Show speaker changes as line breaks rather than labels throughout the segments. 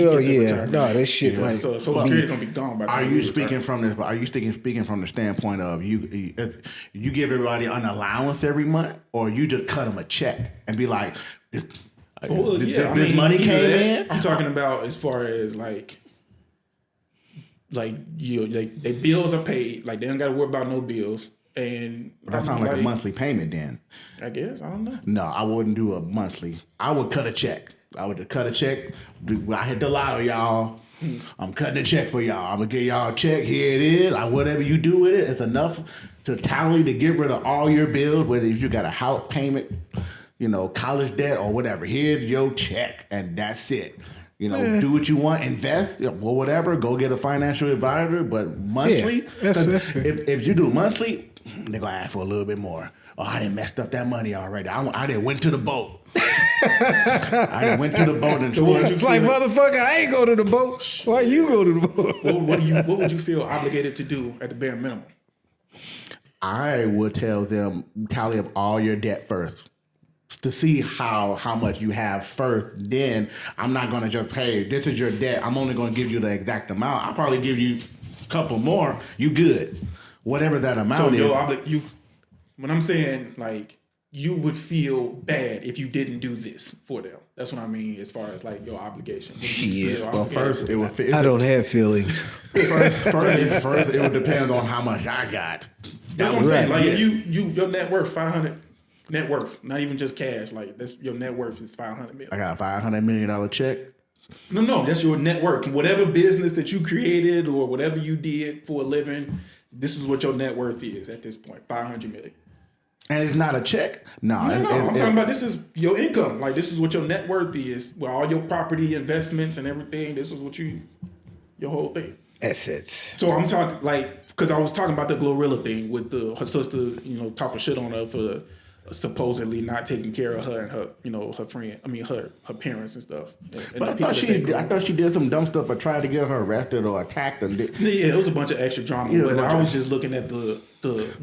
Oh yeah, no, that shit.
Yeah.
Like,
So Social Security gonna be gone by the time
Are you speaking from this? Are you speaking from the standpoint of you give everybody an allowance every month, or you just cut them a check and be like, this money came in?
I'm talking about as far as like they bills are paid, like they don't got to worry about no bills, and
That sounds like a monthly payment then.
I guess I don't know.
No, I wouldn't do a monthly. I would cut a check. I would cut a check. I hit the lotto, y'all. I'm cutting a check for y'all. I'm gonna give y'all a check. Here it is. Whatever you do with it, it's enough to tally to get rid of all your bills. Whether if you got a house payment, college debt or whatever. Here's your check, and that's it. Do what you want, invest, or whatever. Go get a financial advisor. But monthly,
that's fair.
if you do monthly, they're gonna ask for a little bit more. Oh, I done messed up that money already. I done went to the boat. I done went to the boat and
it's like, motherfucker, I ain't go to the boat. Why you go to the boat?
What would you feel obligated to do at the bare minimum?
I would tell them tally up all your debt first to see how much you have first. Then I'm not gonna just, hey, this is your debt. I'm only gonna give you the exact amount. I'll probably give you a couple more. You good? Whatever that amount is.
When I'm saying like you would feel bad if you didn't do this for them. That's what I mean as far as like your obligation.
Shit. Well, first it would.
I don't have feelings.
First, it would depend on how much I got.
That's what I'm saying. Like if your net worth 500. Net worth, not even just cash. Like that's your net worth is $500 million.
I got a $500 million check.
No, that's your net worth. Whatever business that you created or whatever you did for a living, this is what your net worth is at this point. $500 million.
And it's not a check? No.
I'm talking about this is your income. Like this is what your net worth is. With all your property investments and everything. This is what your whole thing.
Assets.
So I'm talking like, because I was talking about the Glorilla thing with her sister, talking shit on her for supposedly not taking care of her and her, her friend. I mean, her parents and stuff. And
but I thought she did some dumb stuff, but tried to get her arrested or attacked. Yeah,
it was a bunch of extra drama. Yeah, but I was just looking at the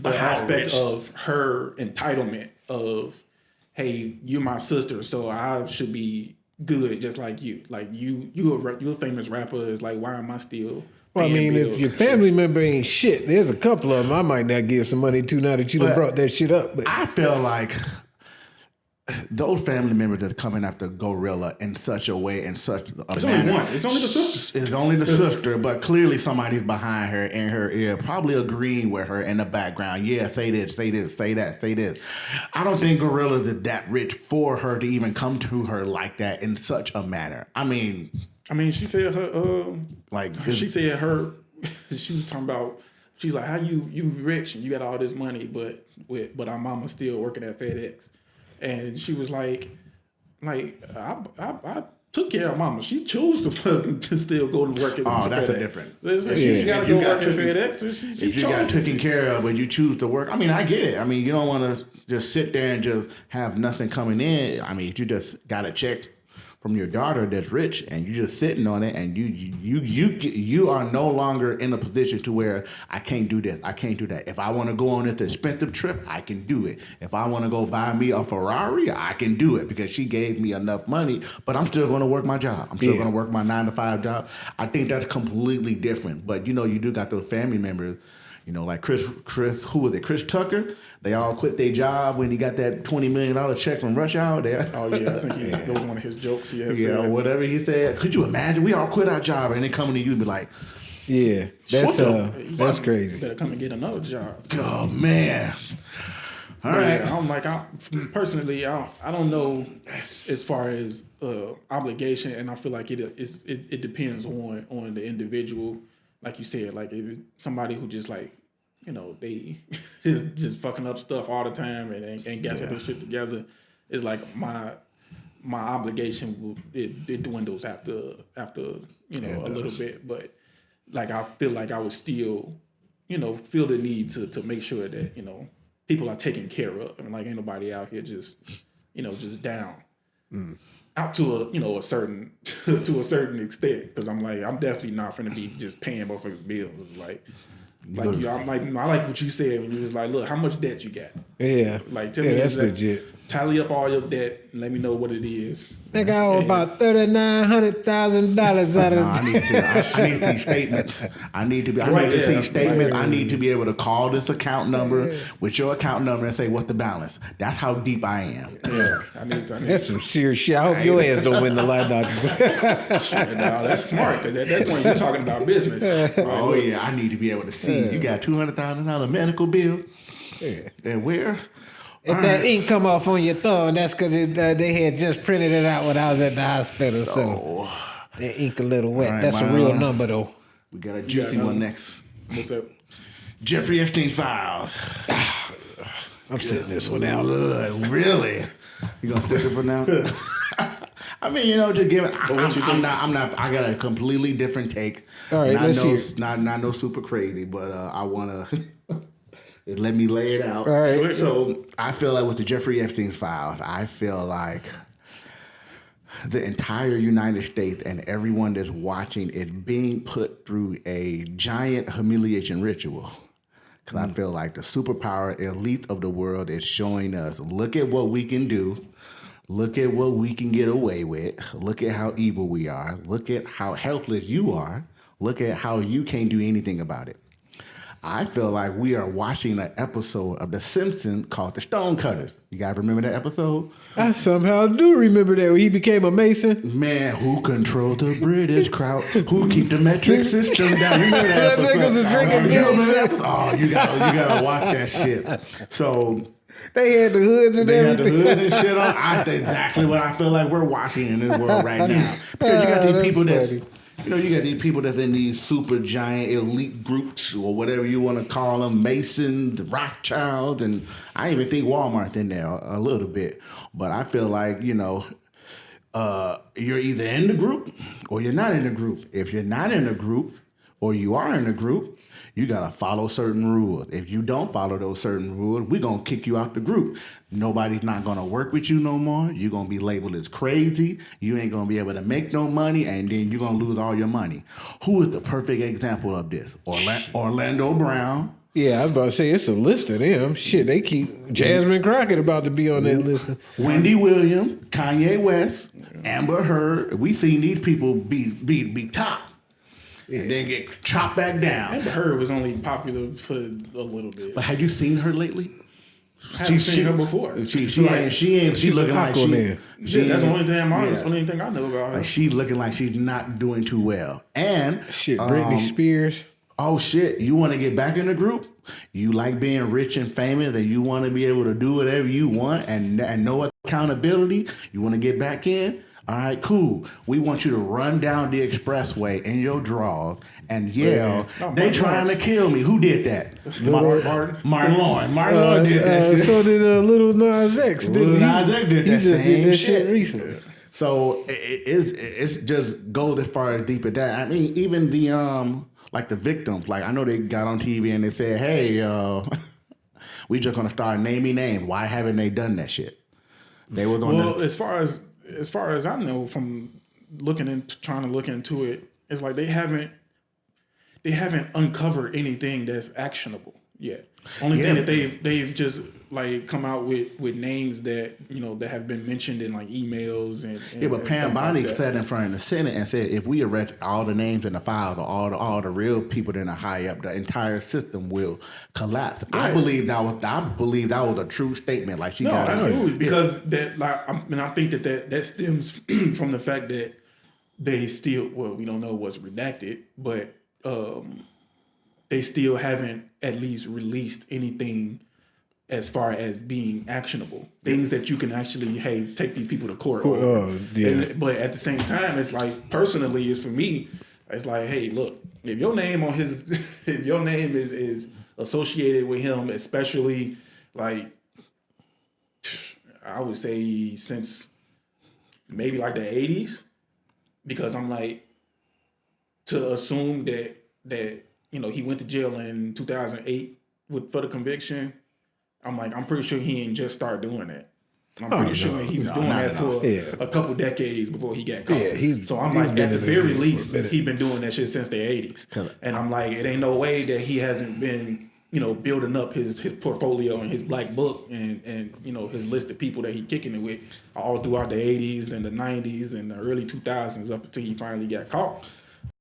aspect of her entitlement of, hey, you're my sister, so I should be good just like you. Like you're a famous rapper. It's like, why am I still?
Well, I mean, if your family member ain't shit, there's a couple of them I might not give some money to now that you done brought that shit up. But
I feel like those family members that are coming after Gorilla in such a way, in such a
it's
manner.
Only one. It's only the sister.
It's only the sister, but clearly somebody's behind her in her ear, probably agreeing with her in the background. Yeah, say this, say this, say that, say this. I don't think Gorilla's that rich for her to even come to her like that in such a manner. I mean, she said her she was talking about, she's like, how you rich and you got all this money, but our mama's still working at FedEx. And she was like I took care of mama. She chose to still go to work at FedEx. That's a difference. She got to go work at FedEx. If you got taken care of, but you choose to work, I mean, I get it. I mean, you don't want to just sit there and just have nothing coming in. I mean, you just got a check from your daughter that's rich, and you're just sitting on it, and you are no longer in a position to where I can't do this, I can't do that. If I want to go on this expensive trip, I can do it. If I want to go buy me a Ferrari, I can do it because she gave me enough money. But I'm still going to work my job. I'm still going to work my 9-to-5 job. I think that's completely different. But you do got those family members. Like Chris, who was it? Chris Tucker. They all quit their job when he got that $20 million check from Rush Hour.
Oh yeah, I think that was one of his jokes.
Whatever he said. Could you imagine? We all quit our job and they coming to you and be like,
yeah, that's crazy.
You better come and get another job.
Oh man. All right.
Personally, I don't know as far as obligation, and I feel like it depends on the individual. Like you said, like if somebody who just like, they just fucking up stuff all the time and ain't got their shit together, is like my obligation it dwindles after a little bit. But like I feel like I would still, feel the need to make sure that people are taken care of, and like ain't nobody out here just down. Out to a certain extent, because I'm definitely not finna be just paying motherfuckers' bills. I like what you said when you was like, look, how much debt you got?
Yeah,
like tell me
that's legit.
tally up all your debt and let me know what it is.
Nigga, I owe about $39,000 out of.
I need to see statements. I need to see statements. I need to be able to call this account number with your account number and say what's the balance. That's how deep I am.
Yeah, I need
That's some serious shit. I hope your ass don't win the lie doctor.
No, that's smart because at that point you're talking about business.
Oh yeah, I need to be able to see. You got $200,000 medical bill.
Yeah.
And where?
If that ink come off on your thumb, that's because they had just printed it out when I was at the hospital. So that ink a little wet. Right, that's a real number, though.
We got a juicy one next.
What's up?
Jeffrey Epstein files.
I'm sitting this one out.
Really? You gonna stick it for now? I mean, just give it. I'm not. I got a completely different take.
All right, let's hear.
Not no super crazy, but I wanna. Let me lay it out.
All right.
So I feel like with the Jeffrey Epstein files, I feel like the entire United States and everyone that's watching is being put through a giant humiliation ritual. Because I feel like the superpower elite of the world is showing us, look at what we can do. Look at what we can get away with. Look at how evil we are. Look at how helpless you are. Look at how you can't do anything about it. I feel like we are watching an episode of The Simpsons called The Stonecutters. You guys remember that episode?
I somehow do remember that when he became a Mason.
Man, who controls the British crowd? Who keep the metric system down? You remember that episode?
That nigga's a drinking beer.
Oh, you gotta watch that shit. So
they had the hoods and everything.
They had the hoods and shit on. That's exactly what I feel like we're watching in this world right now. Because you got these people that's... You got these people that's in these super giant elite groups or whatever you want to call them, Masons, Rothschilds, and I even think Walmart's in there a little bit. But I feel like, you're either in the group or you're not in the group. If you're not in a group or you are in a group, you got to follow certain rules. If you don't follow those certain rules, we're going to kick you out the group. Nobody's not going to work with you no more. You're going to be labeled as crazy. You ain't going to be able to make no money, and then you're going to lose all your money. Who is the perfect example of this? Orlando Brown.
Yeah, I was about to say, it's a list of them. Shit, they keep Jasmine Crockett about to be on that list.
Wendy Williams, Kanye West, Amber Heard. We seen these people be top. Yeah. And then get chopped back down.
Amber Heard was only popular for a little bit.
But have you seen her lately?
I haven't seen her before.
She looking like she.
That's the only thing I know about her.
Like she's looking like she's not doing too well. And
shit, Britney Spears.
Oh shit! You want to get back in the group? You like being rich and famous, and you want to be able to do whatever you want, and no accountability. You want to get back in? All right, cool. We want you to run down the expressway in your drawers and yell, they trying to kill me. Who did that? Martin Lawrence. Martin Lawrence did that shit.
So did Lil Nas X.
Lil Nas X did that same shit
recently.
So it's just goes as far as deep as that. I mean, even the like the victims, like I know they got on TV and they said, hey, we just gonna start naming names. Why haven't they done that shit? They were going
as far as I know from trying to look into it, it's like they haven't uncovered anything that's actionable yet. Only thing that they've just like come out with names that that have been mentioned in like emails and
but Pam Bondi sat in front of the Senate and said if we arrest all the names in the files or all the real people that are high up, the entire system will collapse. Right. I believe that was a true statement. Like she got
absolutely because that I think that stems from the fact that they still we don't know what's redacted, but they still haven't at least released anything as far as being actionable. Things that you can actually, take these people to court. But at the same time, it's like, personally, it's for me, it's like, hey, look, if your name is associated with him, especially like, I would say since maybe like the 80s, because I'm like, to assume that he went to jail in 2008 for the conviction. I'm pretty sure he ain't just start doing that. I'm pretty sure he was doing that for a couple decades before he got caught. Yeah, so I'm like, at the very least, he's been doing that shit since the 80s. And I'm like, it ain't no way that he hasn't been, building up his portfolio and his black book and his list of people that he kicking it with all throughout the 80s and the 90s and the early 2000s up until he finally got caught.